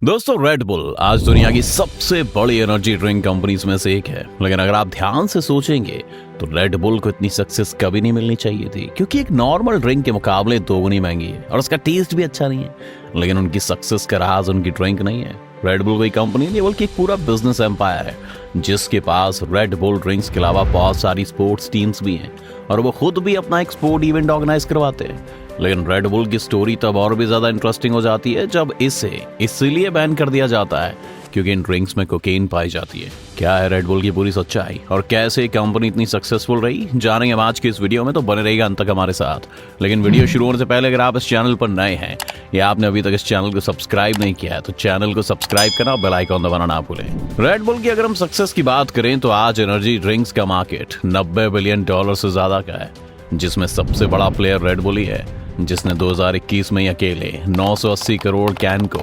दोस्तों, red bull आज दुनिया की सबसे बड़ी एनर्जी ड्रिंक कंपनीज में से एक है। लेकिन अगर आप ध्यान से सोचेंगे तो रेड बुल को इतनी सक्सेस कभी नहीं मिलनी चाहिए थी, क्योंकि एक नॉर्मल ड्रिंक के मुकाबले दोगुनी महंगी है और उसका टेस्ट भी अच्छा नहीं है। लेकिन उनकी सक्सेस का राज उनकी ड्रिंक नहीं है। रेड बुल कोई कंपनी नहीं बल्कि एक पूरा बिजनेस एम्पायर है, जिसके पास रेड बुल ड्रिंक्स के अलावा बहुत सारी स्पोर्ट्स टीम्स भी हैं और वो खुद भी अपना एक स्पोर्ट इवेंट ऑर्गेनाइज करवाते हैं। लेकिन रेड बुल की स्टोरी तब और भी ज्यादा इंटरेस्टिंग हो जाती है जब इसे इसलिए बैन कर दिया जाता है क्योंकि इन ड्रिंक्स में कोकेन पाई जाती है। क्या है रेड बुल की पूरी सच्चाई और कैसे कंपनी इतनी सक्सेसफुल रही, जानेंगे हम आज के इस वीडियो में। तो बने रहेगा अंत तक हमारे साथ। लेकिन वीडियो शुरू होने से पहले अगर आप इस चैनल पर नए हैं या आपने अभी तक इस चैनल को सब्सक्राइब नहीं किया है तो चैनल को सब्सक्राइब करना, बेल आइकन दबाना ना भूलें। रेड बुल की अगर हम सक्सेस की बात करें तो आज एनर्जी ड्रिंक्स का मार्केट $90 बिलियन से ज्यादा का है, जिसमें सबसे बड़ा प्लेयर रेड बुल ही है, जिसने 2021 में अकेले 980 करोड़ कैन को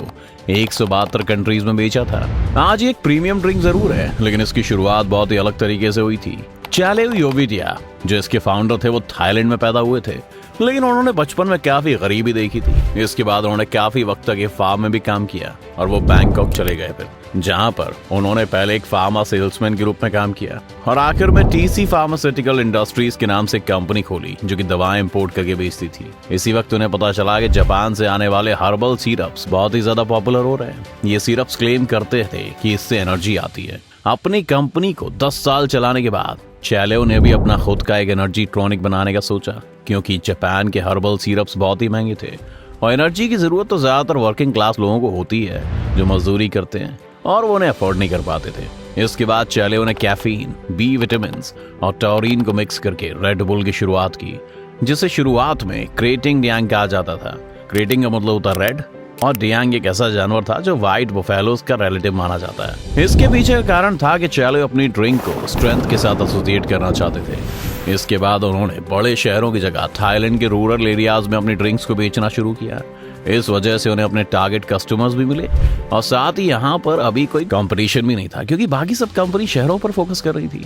172 कंट्रीज में बेचा था। आज ये एक प्रीमियम ड्रिंक जरूर है, लेकिन इसकी शुरुआत बहुत ही अलग तरीके से हुई थी। चैलेउ योविडिया, जो इसके फाउंडर थे, वो थाईलैंड में पैदा हुए थे, लेकिन उन्होंने बचपन में काफी गरीबी देखी थी। इसके बाद उन्होंने काफी वक्त तक एक फार्म में भी काम किया और वो बैंकॉक चले गए, फिर जहां पर उन्होंने पहले एक फार्मा सेल्समैन के रूप में काम किया और आखिर में टीसी फार्मास्यूटिकल इंडस्ट्रीज के नाम से एक कंपनी खोली जो कि दवाएं इंपोर्ट करके बेचती थी। इसी वक्त उन्हें पता चला कि जापान से आने वाले हर्बल सिरप्स बहुत ही ज्यादा पॉपुलर हो रहे हैं। ये सिरप्स क्लेम करते थे कि इससे एनर्जी आती है। अपनी कंपनी को 10 साल चलाने के बाद चैलेउ ने भी अपना खुद का एक एनर्जी टॉनिक बनाने का सोचा, क्योंकि जापान के हर्बल सिरप्स बहुत ही महंगे थे और एनर्जी की जरूरत तो ज्यादातर वर्किंग क्लास लोगों को होती है जो मजदूरी करते हैं और वो उन्हें अफोर्ड नहीं कर पाते थे। इसके बाद चैलेउ ने कैफीन, बी विटामिन और टॉरिन को मिक्स करके रेड बुल की शुरुआत की, जिसे शुरुआत में क्रेटिंग डियांग कहा जाता था। क्रेटिंग का मतलब होता रेड और डियांग एक ऐसा जानवर था जो व्हाइट बुफेलोस का रिलेटिव माना जाता है। इसके पीछे का कारण था कि चैलेउ अपनी ड्रिंक को स्ट्रेंथ के साथ एसोसिएट करना चाहते थे। इसके बाद उन्होंने बड़े शहरों की जगह थाईलैंड के रूरल एरियाज में अपनी ड्रिंक्स को बेचना शुरू किया। इस वजह से उन्हें अपने टारगेट कस्टमर्स भी मिले और साथ ही यहाँ पर अभी कोई कंपटीशन भी नहीं था, क्योंकि बाकी सब कंपनी शहरों पर फोकस कर रही थी।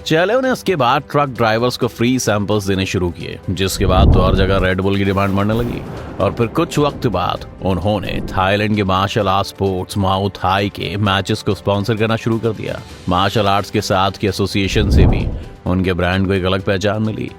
चैलेउ ने इसके बाद ट्रक ड्राइवर्स को फ्री सैंपल्स देने शुरू किए, जिसके बाद तो हर जगह रेड बुल की डिमांड बढ़ने लगी और फिर कुछ वक्त बाद उन्होंने थाईलैंड के martial art sports Muay Thai के मैचेस को स्पॉन्सर करना शुरू कर दिया। मार्शल आर्ट्स के साथ की एसोसिएशन से भी उनके ब्रांड को एक अलग पहचान मिली।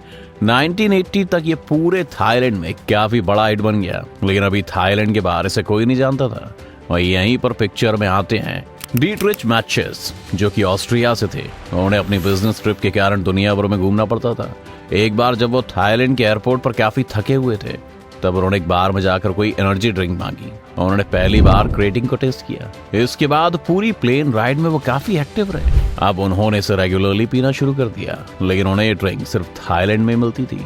1980 तक ये पूरे थाईलैंड में काफी बड़ा हिट बन गया, लेकिन अभी थाईलैंड के बारे से कोई नहीं जानता था। और यहीं पर पिक्चर में आते हैं डीट्रिच मैचेस, जो कि ऑस्ट्रिया से थे। उन्हें अपनी बिजनेस ट्रिप के कारण दुनिया भर में घूमना पड़ता था। एक बार जब वो थाईलैंड के एयरपोर्ट पर काफी थके हुए थे, तब उन्होंने एक बार में जाकर कोई एनर्जी ड्रिंक मांगी। उन्होंने पहली बार क्रेटिंग को टेस्ट किया। इसके बाद पूरी प्लेन राइड में वो काफी एक्टिव रहे। अब उन्होंने इसे रेगुलरली पीना शुरू कर दिया, लेकिन उन्हें ये ड्रिंक सिर्फ थाईलैंड में मिलती थी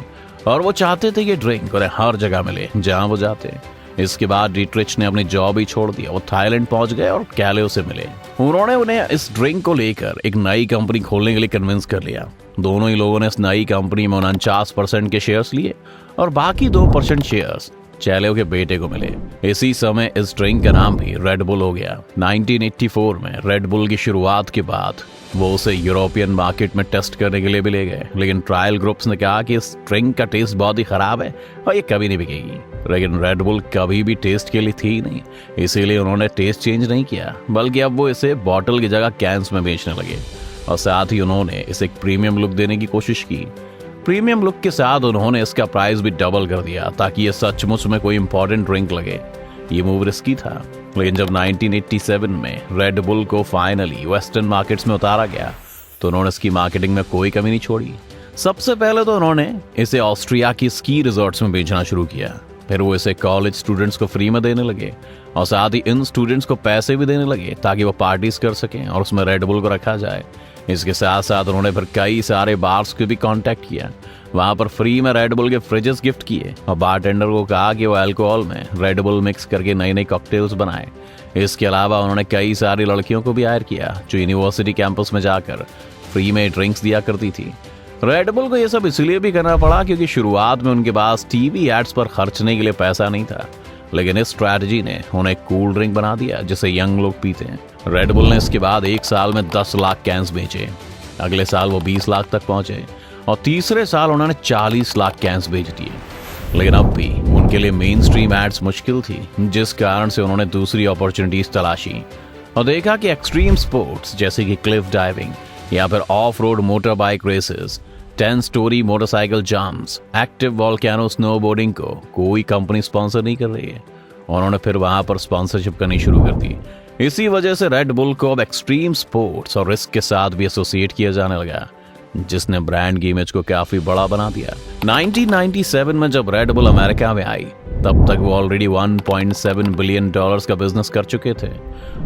और वो चाहते थे कि ड्रिंक उन्हें हर जगह मिले जहां वो जाते। इसके बाद डीट्रिच ने अपनी जॉब ही छोड़ दिया। वो थाईलैंड पहुंच गए और चैलेउ से मिले। उन्होंने उन्हें इस ड्रिंक को लेकर एक नई कंपनी खोलने के लिए कन्विंस कर लिया। दोनों ही लोगों ने इस नई कंपनी में 49% के शेयर्स लिए और बाकी 2% शेयर्स चैलेउ के बेटे को मिले। इसी समय इस ड्रिंक का नाम भी रेड बुल हो गया। 1984 में रेड बुल की शुरुआत के बाद वो उसे यूरोपियन मार्केट में टेस्ट करने के लिए भी ले गए, लेकिन ट्रायल ग्रुप्स ने कहा कि इस ड्रिंक का टेस्ट बहुत ही खराब है और ये कभी नहीं बिकेगी। लेकिन रेड बुल कभी भी टेस्ट के लिए थी ही नहीं, इसीलिए उन्होंने टेस्ट चेंज नहीं किया, बल्कि अब वो इसे बॉटल की जगह कैंस में बेचने लगे और साथ ही उन्होंने इसे एक प्रीमियम लुक देने की कोशिश की। प्रीमियम लुक के साथ उन्होंने इसका प्राइस भी डबल कर दिया ताकि ये सचमुच में कोई इंपॉर्टेंट ड्रिंक लगे। ये मूव रिस्की था, लेकिन जब 1987 में रेड बुल को फाइनली वेस्टर्न मार्केट्स में उतारा गया तो उन्होंने इसकी मार्केटिंग में कोई कमी नहीं छोड़ी। सबसे पहले तो उन्होंने इसे ऑस्ट्रिया की स्की रिजॉर्ट्स में बेचना शुरू किया। फिर वो इसे कॉलेज स्टूडेंट्स को फ्री में देने लगे और साथ ही इन स्टूडेंट्स को पैसे भी देने लगे ताकि वो पार्टीज कर सकें और उसमें रेड बुल को रखा जाए। इसके साथ साथ उन्होंने फिर कई सारे बार्स को भी कांटेक्ट किया, वहां पर फ्री में रेड बुल के फ्रिजेस गिफ्ट किए और बारटेंडर को कहा कि वो अल्कोहल में रेड बुल मिक्स करके नई नई कॉकटेल्स बनाए। इसके अलावा उन्होंने कई सारी लड़कियों को भी हायर किया जो यूनिवर्सिटी कैंपस में जाकर फ्री में ड्रिंक्स दिया करती थी। रेड बुल को यह सब इसलिए भी करना पड़ा क्योंकि शुरुआत में उनके पास टीवी एड्स पर खर्चने के लिए पैसा नहीं था, लेकिन इस स्ट्रैटेजी ने उन्हें कूल ड्रिंक बना दिया जिसे यंग लोग पीते हैं। रेड बुल ने इसके बाद एक साल में 10 लाख कैंस बेचे। अगले साल वो 20 लाख तक पहुंचे और तीसरे साल उन्होंने 40 लाख कैंस बेच दिए। लेकिन अब भी उनके लिए मेन स्ट्रीम एड्स मुश्किल थी, जिस कारण से उन्होंने दूसरी अपॉर्चुनिटीज तलाशी और देखा कि एक्सट्रीम स्पोर्ट्स जैसे कि क्लिफ डाइविंग या फिर off road motor bike races, 10 story motorcycle jumps, active volcano snowboarding को कोई कंपनी स्पॉन्सर नहीं कर रही है। उन्होंने फिर वहां पर स्पॉन्सरशिप करनी शुरू कर दी। इसी वजह से रेड बुल को अब एक्सट्रीम स्पोर्ट्स और रिस्क के साथ भी एसोसिएट किया जाने लगा, जिसने ब्रांड की इमेज को काफी बड़ा बना दिया। 1997 में जब रेड बुल अमेरिका में आई, तब तक वो ऑलरेडी $1.7 बिलियन का बिजनेस कर चुके थे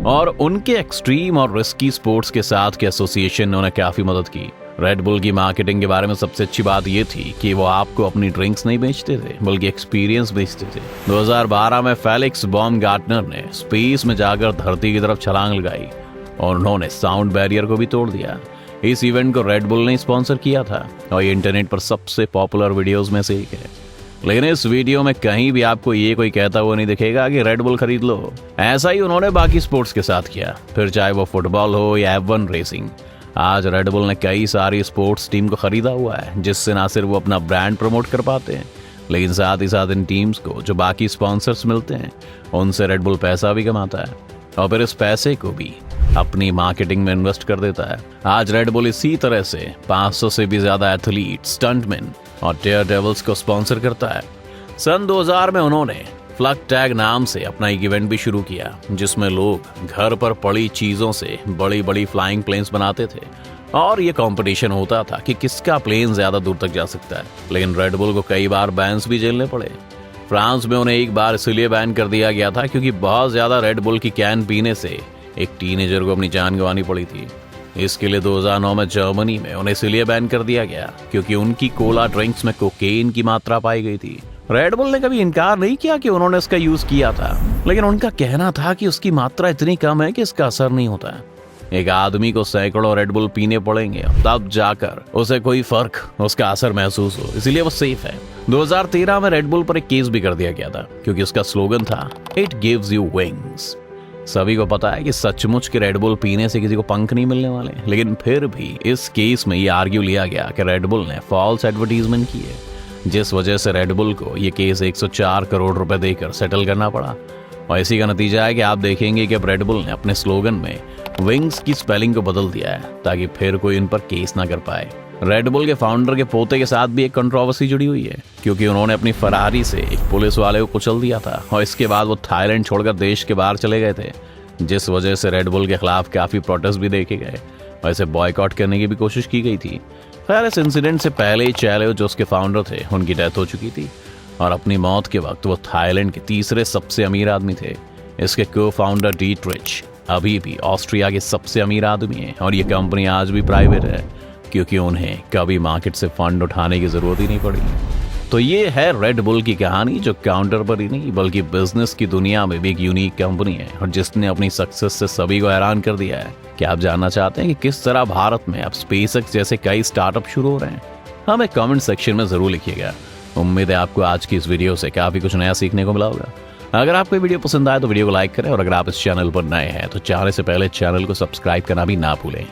और उनके एक्सट्रीम और रिस्की स्पोर्ट्स के साथ के एसोसिएशन ने उन्हें काफी मदद की। रेड बुल की मार्केटिंग के बारे में सबसे अच्छी बात यह थी कि वो आपको अपनी ड्रिंक्स नहीं बेचते थे, बल्कि एक्सपीरियंस बेचते थे। 2012 में फेलिक्स बॉमगार्टनर ने स्पेस में जाकर धरती की तरफ छलांग लगाई और उन्होंने साउंड बैरियर को भी तोड़ दिया। इस इवेंट को रेड बुल ने स्पॉन्सर किया था और ये इंटरनेट पर सबसे पॉपुलर वीडियोस में से एक है। लेकिन इस वीडियो में कहीं भी आपको ये कोई कहता हुआ नहीं दिखेगा कि रेड बुल खरीद लो। ऐसा ही उन्होंने बाकी स्पोर्ट्स के साथ किया, फिर चाहे वो फुटबॉल हो या F1 रेसिंग। आज रेड बुल ने कई सारी स्पोर्ट्स टीम को खरीदा हुआ है, जिससे ना सिर्फ वो अपना ब्रांड प्रमोट कर पाते हैं, लेकिन साथ ही साथ इन टीम्स को जो बाकी स्पॉन्सर्स मिलते हैं उनसे रेड बुल पैसा भी कमाता है और फिर इस पैसे को भी अपनी मार्केटिंग में इन्वेस्ट कर देता है। आज रेड बुल इसी तरह से 500 से भी ज्यादा एथलीट, स्टंटमैन और डेयर डेविल्स को स्पॉन्सर करता है। सन 2000 में उन्होंने फ्लग टैग नाम से अपना एक इवेंट भी शुरू किया, जिसमें लोग घर पर पड़ी चीजों से बड़ी बड़ी फ्लाइंग प्लेन्स बनाते थे और ये कंपटीशन होता था कि किसका प्लेन ज्यादा दूर तक जा सकता है। लेकिन रेड बुल को कई बार बैन्स भी झेलने पड़े। फ्रांस में उन्हें एक बार इसलिए बैन कर दिया गया था क्योंकि बहुत ज्यादा रेड बुल की कैन पीने से एक टीनेजर को अपनी जान गंवानी पड़ी थी। इसके लिए 2009 में जर्मनी में उन्हें इसलिए बैन कर दिया गया क्योंकि उनकी कोला ड्रिंक्स में कोकेन की मात्रा पाई गई थी। रेड बुल ने कभी इनकार नहीं किया कि उन्होंने इसका यूज किया था, लेकिन उनका कहना था कि उसकी मात्रा इतनी कम है कि इसका असर नहीं होता है। एक आदमी को सैकड़ों रेड बुल पीने पड़ेंगे तब जाकर उसे कोई फर्क, उसका असर महसूस हो, इसलिए वो सेफ है। 2013 में रेड बुल पर एक केस भी कर दिया गया था क्योंकि उसका स्लोगन था इट गिव्स यू विंग्स। सभी को पता है कि सचमुच के रेड बुल पीने से किसी को पंख नहीं मिलने वाले, लेकिन फिर भी इस केस में ये आर्ग्यू लिया गया कि रेड बुल ने फॉल्स एडवर्टीजमेंट की है, जिस वजह से रेड बुल को ये केस 104 करोड़ रुपए देकर सेटल करना पड़ा। और इसी का नतीजा है कि आप देखेंगे कि अब रेड बुल ने अपने स्लोगन में विंग्स की स्पेलिंग को बदल दिया है ताकि फिर कोई इन पर केस ना कर पाए। रेड बुल के फाउंडर के पोते के साथ भी एक कंट्रोवर्सी जुड़ी हुई है क्योंकि उन्होंने अपनी फरारी से एक पुलिस वाले को कुचल दिया था और इसके बाद वो थाईलैंड छोड़कर देश के बाहर चले गए थे, जिस वजह से रेड बुल के खिलाफ काफी प्रोटेस्ट भी देखे गए और इसे बॉयकॉट करने की भी कोशिश की गई थी। खैर, इस इंसिडेंट से पहले ही चैले जो उसके फाउंडर थे उनकी डेथ हो चुकी थी और अपनी मौत के वक्त वो थाईलैंड के तीसरे सबसे अमीर आदमी थे। इसके को फाउंडर डीट्रिच अभी भी ऑस्ट्रिया के सबसे अमीर आदमी है और ये कंपनी आज भी प्राइवेट है क्योंकि उन्हें कभी मार्केट से फंड उठाने की जरूरत ही नहीं पड़ी। तो ये है रेड बुल की कहानी, जो काउंटर पर ही नहीं बल्कि बिजनेस की दुनिया में भी एक यूनिक कंपनी है और जिसने अपनी सक्सेस से सभी को हैरान कर दिया है। क्या आप जानना चाहते हैं कि किस तरह भारत में अब स्पेसएक्स जैसे कई स्टार्टअप शुरू हो रहे हैं? हमें कमेंट सेक्शन में जरूर लिखिएगा। उम्मीद है आपको आज की इस वीडियो से काफी कुछ नया सीखने को मिला होगा। अगर आपको ये वीडियो पसंद आए तो वीडियो को लाइक करें और अगर आप इस चैनल पर नए हैं तो जाने से पहले चैनल को सब्सक्राइब करना भी ना भूलें।